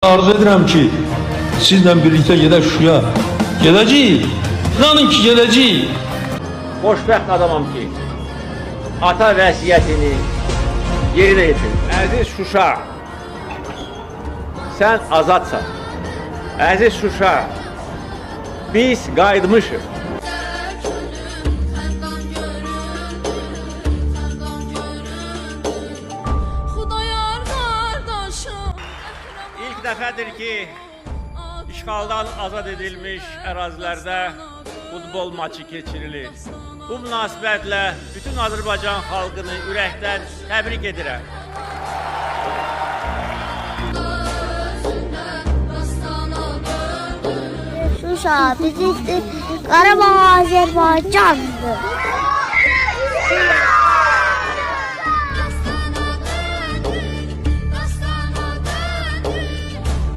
Arzu edirəm ki, sizlə birlikdə gedək Şuşaya. Gedəcəyik. İnanın ki, gedəcəyik. Xoşbəxt adamam ki, ata vəsiyyətini yerinə yetir. Əziz Şuşa, sən azadsan. Əziz Şuşa, biz qayıtmışıq. İlk dəfədir ki, işğaldan azad edilmiş ərazilərdə futbol maçı keçirilir. Bu münasibətlə bütün Azərbaycan xalqını ürəkdən təbrik edirəm. Şuşa bizimdir, Qarabağ Azərbaycandır.